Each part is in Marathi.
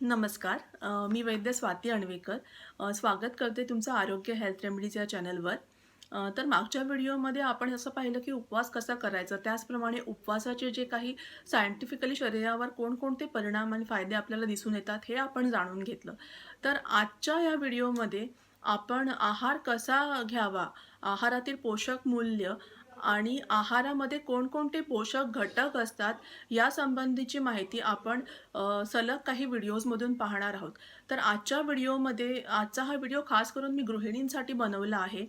नमस्कार. मी वैद्य स्वाती अणवेकर. स्वागत करते तुमचं आरोग्य हेल्थ रेमेडीज या चॅनलवर. तर मागच्या व्हिडिओमध्ये आपण असं पाहिलं की उपवास कसा करायचा, त्याचप्रमाणे उपवासाचे जे काही सायंटिफिकली शरीरावर कोणकोणते परिणाम आणि फायदे आपल्याला दिसून येतात हे आपण जाणून घेतलं. तर आजच्या या व्हिडिओमध्ये आपण आहार कसा घ्यावा, आहारातील पोषक मूल्य आणि आहारामध्ये कोणकोणते पोषक घटक असतात यासंबंधीची माहिती आपण सलग काही व्हिडिओजमधून पाहणार आहोत. तर आजचा हा व्हिडिओ खास करून मी गृहिणींसाठी बनवला आहे.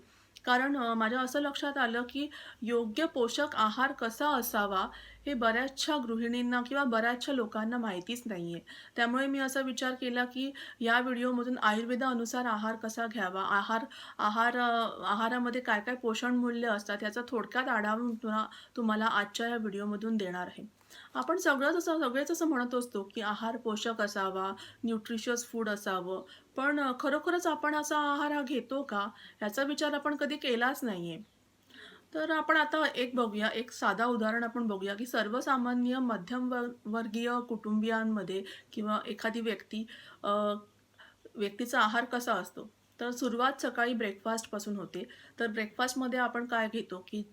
कारण माझ्या असं लक्षात आलं, की योग्य पोषक आहार कसा असावा हे बऱ्याचशा गृहिणींना किंवा बऱ्याचशा लोकांना माहितीच नाहीये. त्यामुळे मी असा विचार केला, की या व्हिडिओमधून आयुर्वेदानुसार आहार कसा घ्यावा, आहारामध्ये काय-काय पोषण मूल्य असतात याचा थोडक्यात आढावा मी तुम्हाला आजच्या या व्हिडिओमधून देणार आहे. आपण सगळेच असं म्हणत असतो, की आहार पोषक असावा, न्यूट्रिशियस फूड असावं. पण खरोखरच आपण असा आहार हा घेतो का? याचा विचार आपण कधी केलाच नाहीये. तर आपण आता एक साधा उदाहरण आपण बघूया, की सर्वसामान्य वर्गीय कुटुंबियांमध्ये किंवा एखादी अ, व्यक्तीचा आहार कसा असतो? तर सुरुवात सकाळी ब्रेकफास्टपासून होते. तर ब्रेकफास्टमध्ये आपण काय घेतो, की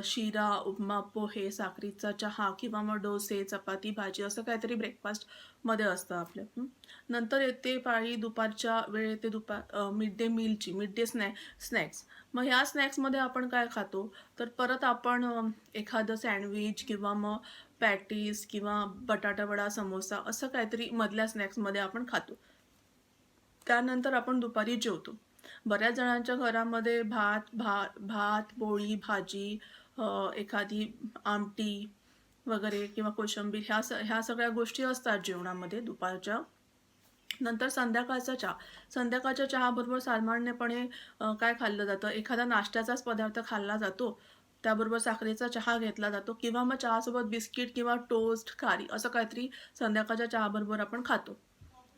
शिरा, उपमा, पोहे, साखरेचा चहा किंवा मग डोसे, चपाती, भाजी असं काहीतरी ब्रेकफास्टमध्ये असतं आपलं. नंतर येते पाळी दुपारच्या वेळ येते मिड डे मीलची, स्नॅक्स. मग ह्या स्नॅक्समध्ये आपण काय खातो? तर परत आपण एखादं सँडविच किंवा मग पॅटीस किंवा बटाटा वडा, समोसा असं काहीतरी मधल्या स्नॅक्समध्ये आपण खातो. त्यानंतर आपण दुपारी जेवतो. बऱ्याच जणांच्या घरामध्ये भात, पोळी, भाजी, एखादी आमटी वगैरे किंवा कोशिंबीर ह्या सगळ्या गोष्टी असतात जेवणामध्ये दुपारच्या. नंतर संध्याकाळचा चहा. संध्याकाळच्या चहाबरोबर सामान्यपणे काय खाल्लं जातं? एखादा नाश्त्याचाच पदार्थ खाल्ला जातो. त्याबरोबर साखरेचा चहा घेतला जातो किंवा मग चहासोबत बिस्किट किंवा टोस्ट, खारी असं काहीतरी संध्याकाळच्या चहाबरोबर आपण खातो.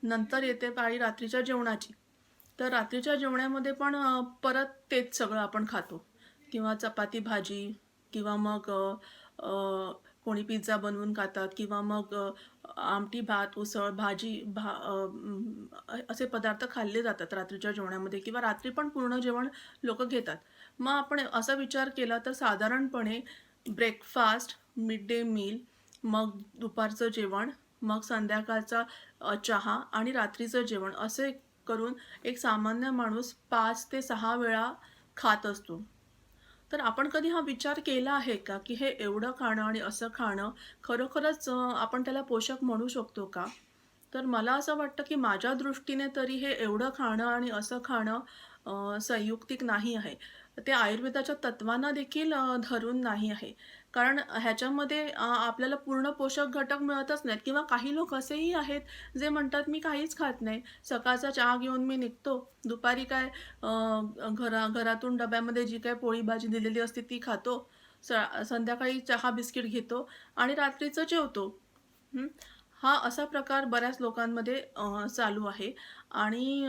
नंतर येते पाळी रात्रीच्या जेवणाची. तर रात्रीच्या जेवणामध्ये पण परत तेच सगळं आपण खातो किंवा चपाती भाजी किंवा मग अ, अ, कोणी पिझ्झा बनवून खातात किंवा मग आमटी भात, उसळ, असे पदार्थ खाल्ले जातात रात्रीच्या जेवणामध्ये किंवा रात्री पण पूर्ण जेवण लोकं घेतात. मग आपण असा विचार केला तर साधारणपणे ब्रेकफास्ट, मिड डे मील, मग दुपारचं जेवण, मग संध्याकाळचा चहा आणि रात्रीचं जेवण असे करून एक सामान्य माणूस 5 ते 6 वेळा खात असतो. तर आपण कधी हा विचार केला आहे का, की हे एवढं खाणं आणि असं खाणं खरोखरच आपण त्याला पोषक म्हणू शकतो का? तर मला असं वाटतं, की माझ्या दृष्टीने तरी हे एवढं खाणं आणि असं खाणं संयुक्तिक नाही आहे. ते आयुर्वेदाच्या तत्वांना देखील धरून नाही आहे. कारण ह्याच्यामध्ये आपल्याला पूर्ण पोषक घटक मिळतच नाहीत किंवा काही लोक असेही आहेत, जे म्हणतात, "मी काहीच खात नाही. सकाळचा चहा घेऊन मी निघतो. दुपारी काय घरातून डब्यामध्ये जी काही पोळी भाजी दिलेली असते ती खातो. संध्याकाळी चहा बिस्किट घेतो आणि रात्रीचं जेवतो." हं. हा असा प्रकार बऱ्याच लोकांमध्ये चालू आहे आणि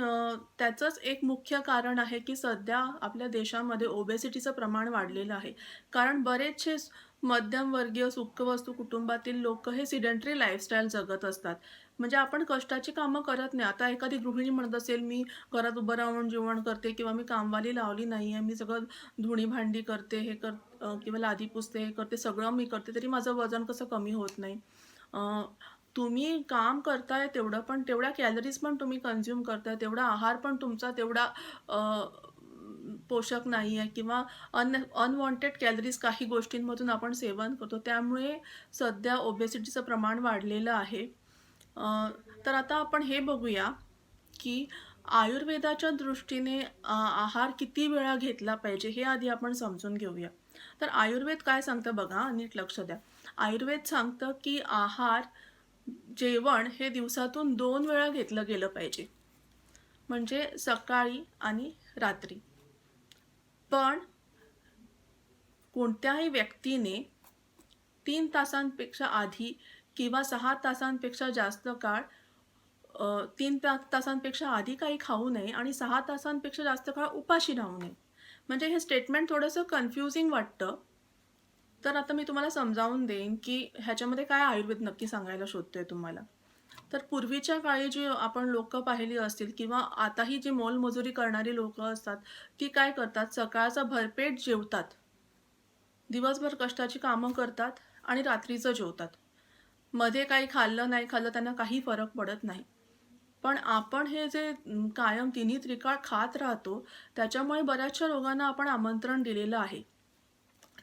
त्याचंच एक मुख्य कारण आहे, की सध्या आपल्या देशामध्ये ओबेसिटीचं प्रमाण वाढलेलं आहे. कारण बरेचसे मध्यमवर्गीय सुखवस्तू कुटुंबातील लोकं हे सिडेंटरी लाईफस्टाईल जगत असतात. म्हणजे आपण कष्टाची कामं करत नाही. आता एखादी गृहिणी म्हणत असेल, "मी घरात उभं राहून जेवण करते किंवा मी कामवाली लावली नाहीये. मी सगळं धुणी-भांडी करते, किंवा लादी पुसते, हे करते, सगळं मी करते, तरी माझं वजन कसं कमी होत नाही?" अ, तुम्ही काम करताय तेवढं पण तेवढ्या कॅलरीज पण तुम्ही कन्झ्युम करताय, तेवढा आहार पण तुमचा तेवढा अ, पोषक नाहीये किंवा अनवॉन्टेड कॅलरीज काही गोष्टींमधून आपण सेवन करतो. त्यामुळे सध्या ओबेसिटीचं प्रमाण वाढलेलं आहे. अ, तर आता आपण हे बघूया, की आयुर्वेदाच्या दृष्टीने आहार किती वेळा घेतला पाहिजे, हे आधी आपण समजून घेऊया. तर आयुर्वेद काय सांगतं बघा, नीट लक्ष द्या. आयुर्वेद सांगतं, की जेवण हे दिवसातून 2 वेळा घेतलं गेलं पाहिजे. म्हणजे सकाळी आणि रात्री. पण कोणत्याही व्यक्तीने 3 तासांपेक्षा आधी किंवा 6 तासांपेक्षा जास्त काळ 3 तासांपेक्षा आधी काही खाऊ नये आणि 6 तासांपेक्षा जास्त काळ उपाशी राहू नये. म्हणजे हे स्टेटमेंट थोडंसं कन्फ्युजिंग वाटतं. तर आता मी तुम्हाला समजावून देईन, की ह्याच्यामध्ये काय आयुर्वेद नक्की सांगायला शोधतोय तुम्हाला. तर पूर्वीच्या काळी जी आपण लोकं पाहिली असतील किंवा आताही जी मोलमजुरी करणारी लोकं असतात, ती काय करतात, सकाळचं भरपेट जेवतात. दिवसभर कष्टाची कामं करतात आणि रात्रीचं जेवतात. मध्ये काही खाल्लं नाही खाल्लं त्यांना काही फरक पडत नाही. पण आपण हे जे कायम तिन्ही त्रिकाळ खात राहतो, त्याच्यामुळे बऱ्याचशा रोगांना आपण आमंत्रण दिलेलं आहे.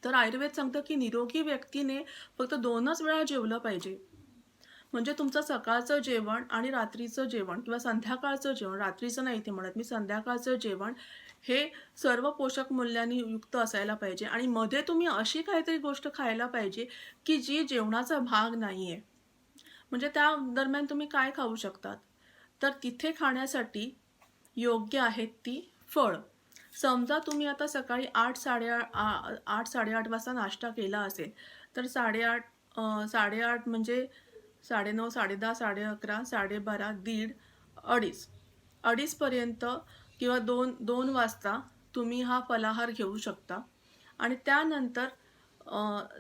तर आयुर्वेद सांगतं, की निरोगी व्यक्तीने फक्त 2च वेळा जेवलं पाहिजे. म्हणजे तुमचं सकाळचं जेवण आणि रात्रीचं जेवण किंवा संध्याकाळचं जेवण, रात्रीचं नाही इथे म्हणत मी, संध्याकाळचं जेवण हे सर्व पोषक मूल्यांनी युक्त असायला पाहिजे आणि मध्ये तुम्ही अशी काहीतरी गोष्ट खायला पाहिजे, की जी जेवणाचा भाग नाहीये. म्हणजे त्या दरम्यान तुम्ही काय खाऊ शकतात? तर तिथे खाण्यासाठी योग्य आहेत ती फळं. समजा तुम्ही आता सकाळी 8:30 वाजता नाश्ता केला असेल, तर 8:30 म्हणजे 9:30, 10:30, 11:30, 12:30, दीड, अडीच. 2:30 पर्यंत किंवा 2 वाजता तुम्ही हा फलाहार घेऊ शकता आणि त्यानंतर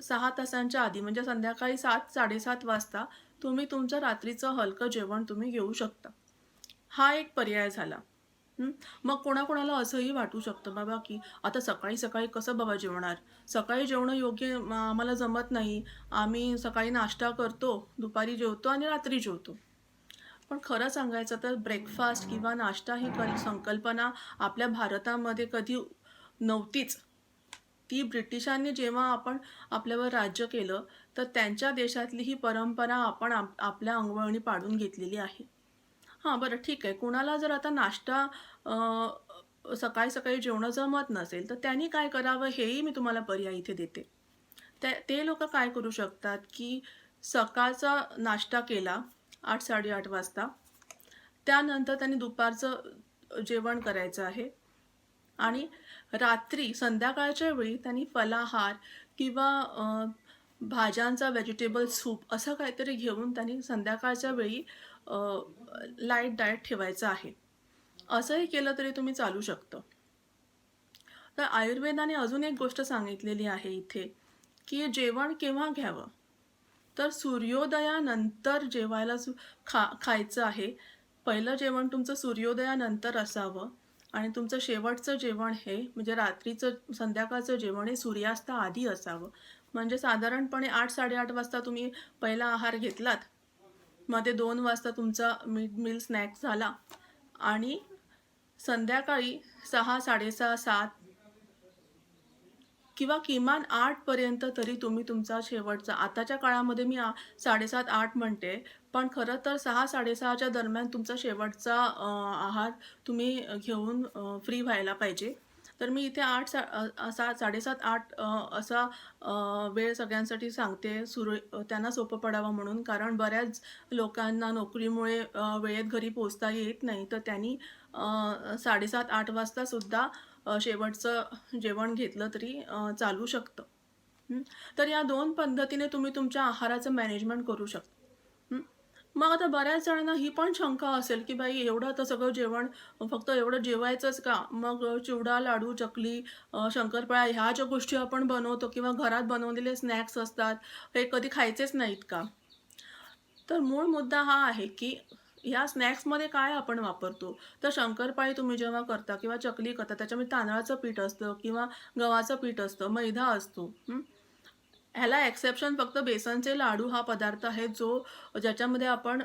6 तासांच्या आधी म्हणजे संध्याकाळी 7:00-7:30 वाजता तुम्ही तुमचं रात्रीचं हलकं जेवण तुम्ही घेऊ शकता. हा एक पर्याय झाला. हं. मग कोणाकोणाला असंही वाटू शकतं बाबा, की आता सकाळी-सकाळी कसं बाबा जेवणार? सकाळी जेवणं योग्य आम्हाला जमत नाही. आम्ही सकाळी नाश्ता करतो, दुपारी जेवतो आणि रात्री जेवतो. पण खरं सांगायचं तर ब्रेकफास्ट किंवा नाश्ता ही संकल्पना आपल्या भारतामध्ये कधी नव्हतीच. ती ब्रिटिशांनी जेव्हा आपल्यावर राज्य केलं, तर त्यांच्या देशातली ही परंपरा आपण आपल्या अंगवळणी पाडून घेतलेली आहे. हां, बरं ठीक आहे. कुणाला जर आता नाश्ता सकाळी-सकाळी जेवणं जमत नसेल, तर त्यांनी काय करावं हेही मी तुम्हाला पर्याय इथे देते. ते लोकं काय करू शकतात, की सकाळचा नाश्ता केला 8:00-8:30 वाजता. त्यानंतर त्यांनी दुपारचं जेवण करायचं आहे आणि रात्री संध्याकाळच्या वेळी त्यांनी फलाहार किंवा भाज्यांचा व्हेजिटेबल सूप असं काहीतरी घेऊन त्यांनी संध्याकाळच्या वेळी लाईट डाएट ठेवायचं आहे. असंही केलं तरी तुम्ही चालू शकतं. तर आयुर्वेदाने अजून एक गोष्ट सांगितलेली आहे इथे, की जेवण केव्हा घ्यावं? तर सूर्योदयानंतर जेवायला खायचं आहे. पहिलं जेवण तुमचं सूर्योदयानंतर असावं आणि तुमचं शेवटचं जेवण हे म्हणजे रात्रीचं संध्याकाळचं जेवण हे सूर्यास्ताआधी असावं. म्हणजे साधारणपणे 8:00-8:30 वाजता तुम्ही पहिला आहार घेतलात. मध्ये 2 वाजता तुमचा मिड मील स्नॅक्स झाला आणि संध्याकाळी 6, 6:30, 7 किंवा किमान 8 पर्यंत तरी तुम्ही तुमचा शेवटचा आताच्या काळामध्ये मी 7:30-8 म्हणते, पण खरं तर 6-6:30च्या दरम्यान तुमचा शेवटचा आहार तुम्ही घेऊन फ्री व्हायला पाहिजे. तर मी इथे 7, 7:30-8 असा वेळ सगळ्यांसाठी सांगते त्यांना सोपं पडावं म्हणून. कारण बऱ्याच लोकांना नोकरीमुळे वेळेत घरी पोहोचता येत नाही, तर त्यांनी 7:30-8 वाजता सुद्धा शेवटचं जेवण घेतलं तरी चालू शकतं. हं. तर या 2 पद्धतीने तुम्ही तुमच्या आहाराचं मॅनेजमेंट करू शकता. हं. मग आता बऱ्याच जणांना ही पण शंका असेल, की बाई एवढं तर सगळं जेवण फक्त एवढं जेवायचंच का? मग चिवडा, लाडू, चकली, शंकरपाळ्या ह्या ज्या गोष्टी आपण बनवतो किंवा घरात बनवलेले स्नॅक्स असतात, हे कधी खायचेच नाहीत का? तर मूळ मुद्दा हा आहे, की ह्या स्नॅक्समध्ये काय आपण वापरतो? तर शंकरपाळी तुम्ही जेव्हा करता किंवा चकली करता त्याच्यामध्ये तांदळाचं पीठ असतं किंवा गव्हाचं पीठ असतं, मैदा असतो. ह्याला एक्सेप्शन फक्त बेसनचे लाडू हा पदार्थ आहे, ज्याच्यामध्ये आपण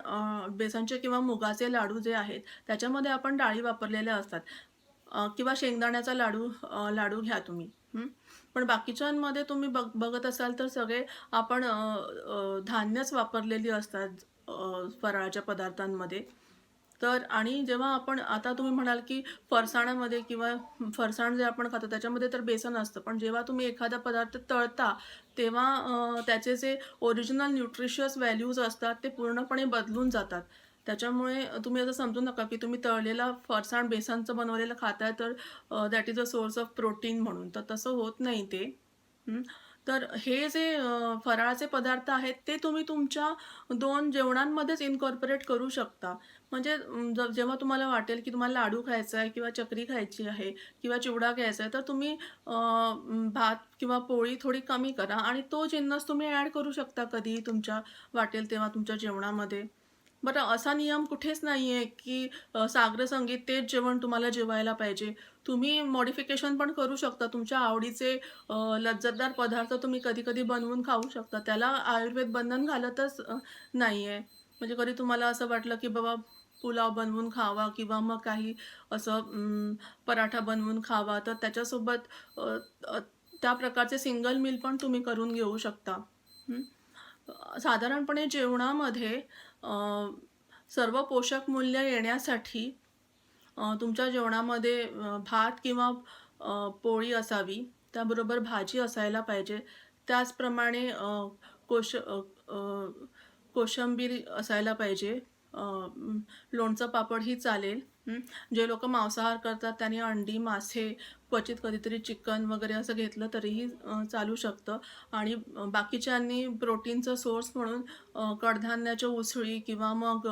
बेसनचे किंवा मुगाचे लाडू जे आहेत, त्याच्यामध्ये आपण डाळी वापरलेल्या असतात. किंवा शेंगदाण्याचा लाडू घ्या तुम्ही. पण बाकीच्यांमध्ये तुम्ही बघत असाल तर सगळे आपण धान्यच वापरलेली असतात फराळाच्या पदार्थांमध्ये. तर आणि जेव्हा आपण आता तुम्ही म्हणाल, की फरसाणामध्ये किंवा फरसाण जे आपण खातो त्याच्यामध्ये तर बेसन असतं. पण जेव्हा तुम्ही एखादा पदार्थ तळता, तेव्हा त्याचे जे ओरिजिनल न्यूट्रिशियस व्हॅल्यूज असतात ते पूर्णपणे बदलून जातात. त्याच्यामुळे तुम्ही असं समजू नका, की तुम्ही तळलेला फरसाण बेसनचं बनवलेलं खाताय तर that is a source of protein म्हणून. तर तसं होत नाही ते. हं. तर हे जे फराळाचे पदार्थ आहेत ते तुम्ही तुमच्या 2 जेवणांमध्येच इन्कॉर्पोरेट करू शकता. म्हणजे जेव्हा तुम्हाला वाटेल, की तुम्हाला लाडू खायचा आहे किंवा चकली खायची आहे किंवा चिवडा घ्यायचा आहे, तर तुम्ही भात किंवा पोळी थोडी कमी करा आणि तो जिन्नस तुम्ही ॲड करू शकता कधीही तुमच्या वाटेल तेव्हा तुमच्या जेवणामध्ये. बरं असा नियम कुठेच नाही आहे, की साग्र संगीत तेच जेवण तुम्हाला जेवायला पाहिजे. तुम्ही मॉडिफिकेशन पण करू शकता. तुमच्या आवडीचे लज्जतदार पदार्थ तुम्ही कधी-कधी बनवून खाऊ शकता. त्याला आयुर्वेद बंधन घालतच नाही आहे. म्हणजे कधी तुम्हाला असं वाटलं, की बाबा पुलाव बनवून खावा किंवा मग काही असं पराठा बनवून खावा, तर त्याच्यासोबत अ, अ, त्या प्रकारचे सिंगल मील पण तुम्ही करून घेऊ शकता. हं. साधारणपणे जेवणामध्ये अ, सर्व पोषक मूल्य येण्यासाठी तुमच्या जेवणामध्ये भात किंवा पोळी असावी, त्याबरोबर भाजी असायला पाहिजे. त्याचप्रमाणे कोश अ, अ, कोशिंबीर असायला पाहिजे. लोणचं पापडही चालेल. हं. जे लोकं मांसाहार करतात त्यांनी अंडी, मासे, क्वचित कधीतरी चिकन वगैरे असं घेतलं तरीही चालू शकतं आणि बाकीच्यांनी प्रोटीनचा सोर्स म्हणून कडधान्याच्या उसळी किंवा मग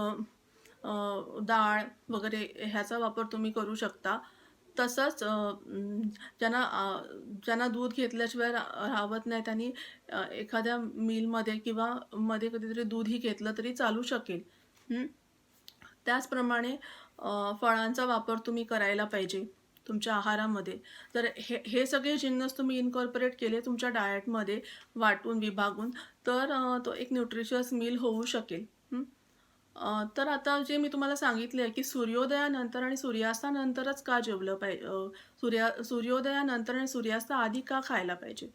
डाळ वगैरे ह्याचा वापर तुम्ही करू शकता. तसंच ज्यांना दूध घेतल्याशिवाय राहवत नाही त्यांनी एखाद्या मीलमध्ये किंवा मध्ये कधीतरी दूधही घेतलं तरी चालू शकेल. हं. त्याचप्रमाणे फळांचा वापर तुम्ही करायला पाहिजे तुमच्या आहारामध्ये. तर हे सगळे जिन्नस तुम्ही इन्कॉर्पोरेट केले तुमच्या डायटमध्ये वाटून, विभागून तर तो एक न्यूट्रिशियस मील होऊ शकेल. तर आता जे मी तुम्हाला सांगितले आहे, की सूर्योदयानंतर आणि सूर्यास्तानंतरच का जेवलं सूर्योदयानंतर आणि सूर्यास्ताआधी का खायला पाहिजे?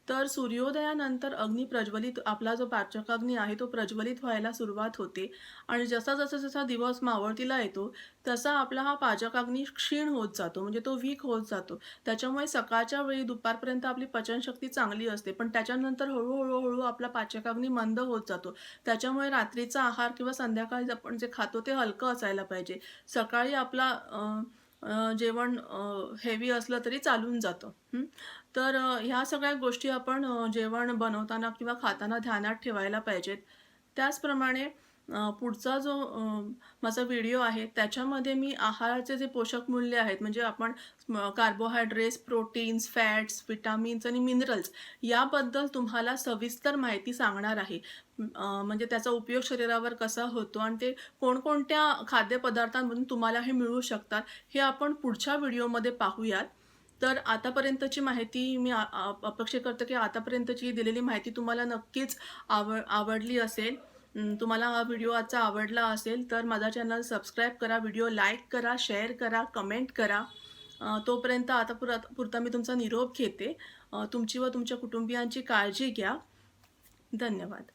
तर सूर्योदयानंतर अग्नी प्रज्वलित आपला जो पाचकाग्नी आहे तो प्रज्वलित व्हायला सुरुवात होते आणि जसा दिवस मावळतीला येतो, तसा आपला हा पाचकाग्नी क्षीण होत जातो, म्हणजे तो वीक होत जातो. त्याच्यामुळे सकाळच्या वेळी दुपारपर्यंत आपली पचनशक्ती चांगली असते, पण त्याच्यानंतर हळू आपला पाचकाग्नी मंद होत जातो. त्याच्यामुळे रात्रीचा आहार किंवा संध्याकाळी आपण जे खातो ते हलकं असायला पाहिजे. सकाळी आपला जेवण हेवी असलं तरी चालून जातं. तर ह्या सगळ्या गोष्टी आपण जेवण बनवताना किंवा खाताना ध्यानात ठेवायला पाहिजेत. त्याचप्रमाणे पुढचा जो माझा व्हिडिओ आहे त्याच्यामध्ये मी आहाराचे जे पोषक मूल्य आहेत म्हणजे आपण कार्बोहायड्रेट्स, प्रोटीन्स, फॅट्स, विटामिन्स आणि मिनरल्स याबद्दल तुम्हाला सविस्तर माहिती सांगणार आहे. म्हणजे त्याचा उपयोग शरीरावर कसा होतो आणि ते कोणकोणत्या खाद्यपदार्थांमधून तुम्हाला हे मिळू शकतात, हे आपण पुढच्या व्हिडिओमध्ये पाहूयात. तर आतापर्यंतची माहिती मी अपेक्षा करते, की आतापर्यंतची दिलेली माहिती तुम्हाला नक्कीच आवडली असेल. तुम्हाला हा व्हिडिओ आजचा आवडला असेल, तर माझा चॅनल सबस्क्राईब करा, व्हिडिओ लाईक करा, शेअर करा, कमेंट करा. तोपर्यंत आता पुरता मी तुमचा निरोप घेते. तुमची व तुमच्या कुटुंबियांची काळजी घ्या. धन्यवाद.